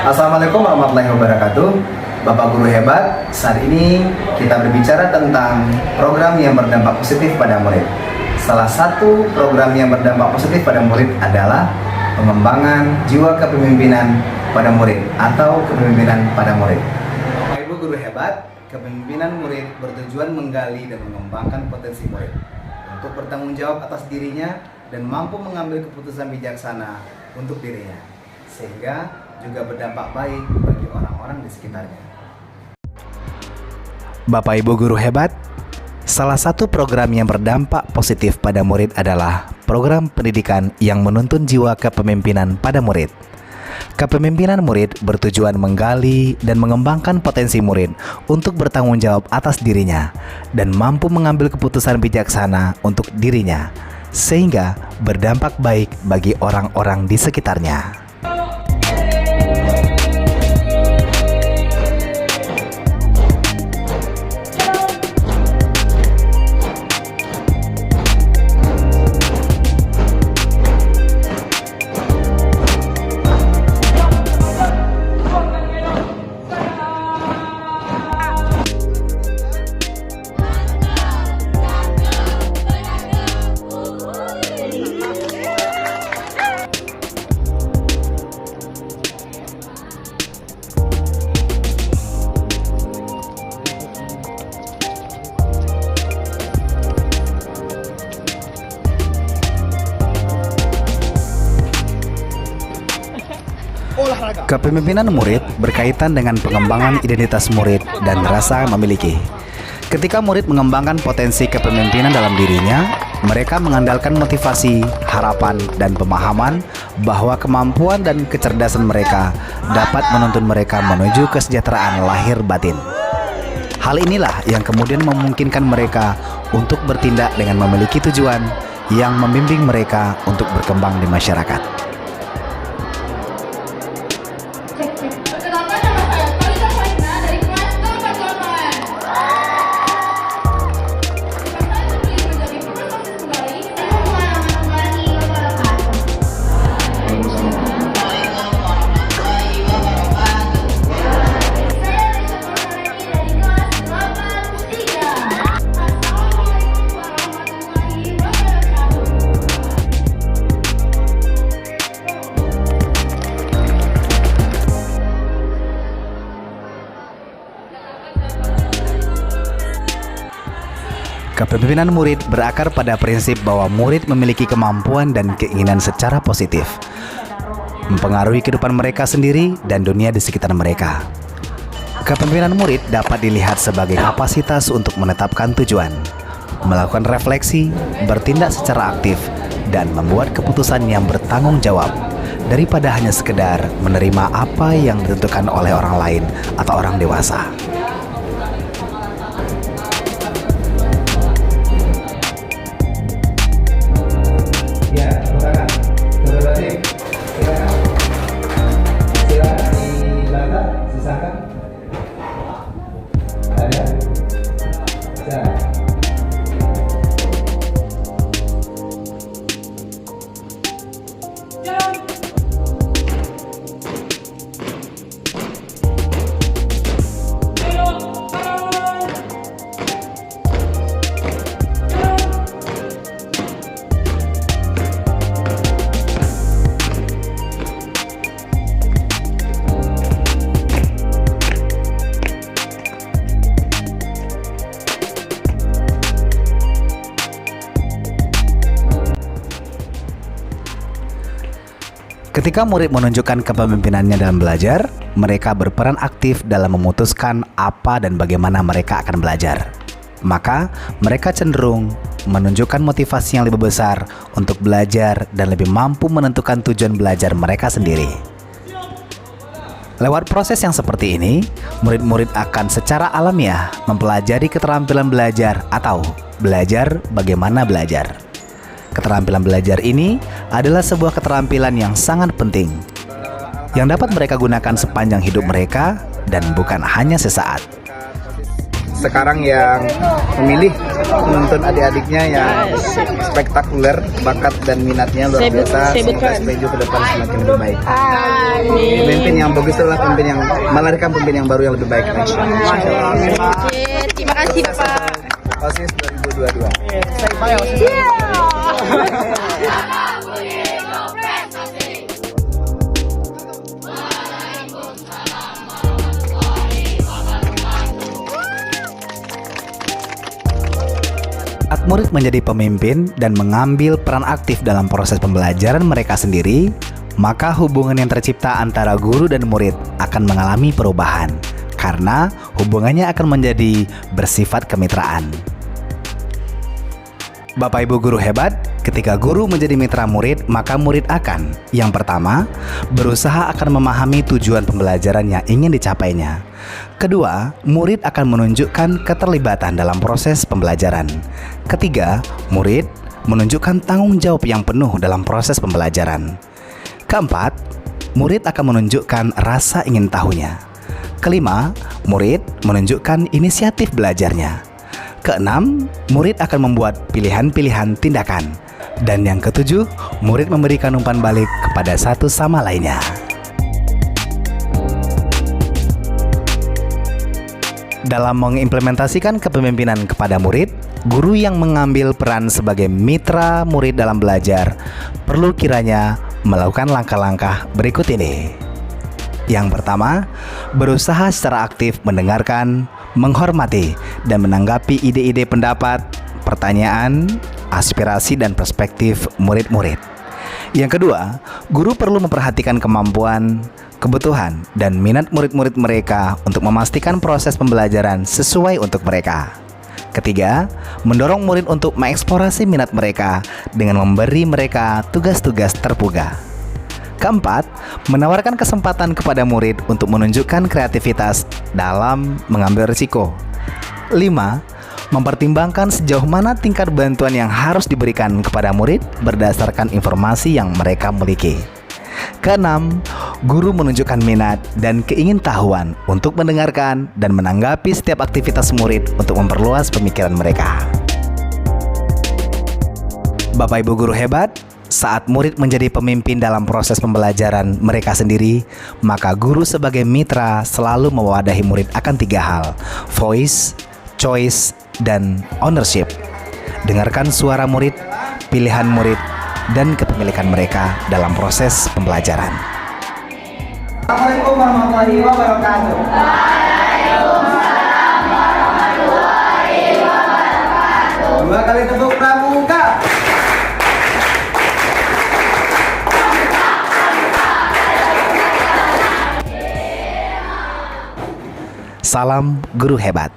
Assalamualaikum warahmatullahi wabarakatuh. Bapak Guru hebat, saat ini kita berbicara tentang program yang berdampak positif pada murid. Salah satu program yang berdampak positif pada murid adalah pengembangan jiwa kepemimpinan pada murid atau kepemimpinan pada murid. Bapak Ibu Guru hebat, kepemimpinan murid bertujuan menggali dan mengembangkan potensi murid untuk bertanggung jawab atas dirinya dan mampu mengambil keputusan bijaksana untuk dirinya, sehingga juga berdampak baik bagi orang-orang di sekitarnya. Bapak Ibu Guru hebat, salah satu program yang berdampak positif pada murid adalah program pendidikan yang menuntun jiwa kepemimpinan pada murid. Kepemimpinan murid bertujuan menggali dan mengembangkan potensi murid untuk bertanggung jawab atas dirinya dan mampu mengambil keputusan bijaksana untuk dirinya, sehingga berdampak baik bagi orang-orang di sekitarnya. Kepemimpinan murid berkaitan dengan pengembangan identitas murid dan rasa memiliki. Ketika murid mengembangkan potensi kepemimpinan dalam dirinya, mereka mengandalkan motivasi, harapan, dan pemahaman bahwa kemampuan dan kecerdasan mereka dapat menuntun mereka menuju kesejahteraan lahir batin. Hal inilah yang kemudian memungkinkan mereka untuk bertindak dengan memiliki tujuan yang membimbing mereka untuk berkembang di masyarakat. Kepemimpinan murid berakar pada prinsip bahwa murid memiliki kemampuan dan keinginan secara positif, mempengaruhi kehidupan mereka sendiri dan dunia di sekitar mereka. Kepemimpinan murid dapat dilihat sebagai kapasitas untuk menetapkan tujuan, melakukan refleksi, bertindak secara aktif, dan membuat keputusan yang bertanggung jawab, daripada hanya sekedar menerima apa yang ditentukan oleh orang lain atau orang dewasa. Ketika murid menunjukkan kepemimpinannya dalam belajar, mereka berperan aktif dalam memutuskan apa dan bagaimana mereka akan belajar. Maka, mereka cenderung menunjukkan motivasi yang lebih besar untuk belajar dan lebih mampu menentukan tujuan belajar mereka sendiri. Lewat proses yang seperti ini, murid-murid akan secara alamiah mempelajari keterampilan belajar atau belajar bagaimana belajar. Keterampilan belajar ini adalah sebuah keterampilan yang sangat penting, yang dapat mereka gunakan sepanjang hidup mereka dan bukan hanya sesaat. sekarang yang memilih menuntun adik-adiknya yang spektakuler, bakat dan minatnya luar biasa. Semoga SPJU ke depan semakin lebih baik. Pemimpin yang bagus adalah pemimpin yang melahirkan pemimpin yang baru yang lebih baik. Oke, terima kasih Bapak. OSIS 2022. Saat murid menjadi pemimpin dan mengambil peran aktif dalam proses pembelajaran mereka sendiri, maka hubungan yang tercipta antara guru dan murid akan mengalami perubahan, karena hubungannya akan menjadi bersifat kemitraan. Bapak Ibu guru hebat, ketika guru menjadi mitra murid, maka murid akan, yang pertama, berusaha akan memahami tujuan pembelajaran yang ingin dicapainya. Kedua, murid akan menunjukkan keterlibatan dalam proses pembelajaran. Ketiga, murid menunjukkan tanggung jawab yang penuh dalam proses pembelajaran. Keempat, murid akan menunjukkan rasa ingin tahunya. Kelima, murid menunjukkan inisiatif belajarnya. Keenam, murid akan membuat pilihan-pilihan tindakan. Dan yang ketujuh, murid memberikan umpan balik kepada satu sama lainnya. Dalam mengimplementasikan kepemimpinan kepada murid, guru yang mengambil peran sebagai mitra murid dalam belajar perlu kiranya melakukan langkah-langkah berikut ini. Yang pertama, berusaha secara aktif mendengarkan, menghormati, dan menanggapi ide-ide pendapat, pertanyaan, aspirasi, dan perspektif murid-murid. Yang kedua, guru perlu memperhatikan kemampuan, kebutuhan, dan minat murid-murid mereka untuk memastikan proses pembelajaran sesuai untuk mereka. Ketiga, mendorong murid untuk mengeksplorasi minat mereka dengan memberi mereka tugas-tugas terbuka. Keempat, menawarkan kesempatan kepada murid untuk menunjukkan kreativitas dalam mengambil risiko. 5. Mempertimbangkan sejauh mana tingkat bantuan yang harus diberikan kepada murid berdasarkan informasi yang mereka miliki. Keenam, guru menunjukkan minat dan keingintahuan untuk mendengarkan dan menanggapi setiap aktivitas murid untuk memperluas pemikiran mereka. Bapak Ibu guru hebat, saat murid menjadi pemimpin dalam proses pembelajaran mereka sendiri, maka guru sebagai mitra selalu mewadahi murid akan 3 hal: voice, choice, dan ownership. Dengarkan suara murid, pilihan murid, dan kepemilikan mereka dalam proses pembelajaran. Assalamualaikum warahmatullahi wabarakatuh. Waalaikumsalam warahmatullahi wabarakatuh. 2 kali tepuk pramuka. Salam guru hebat.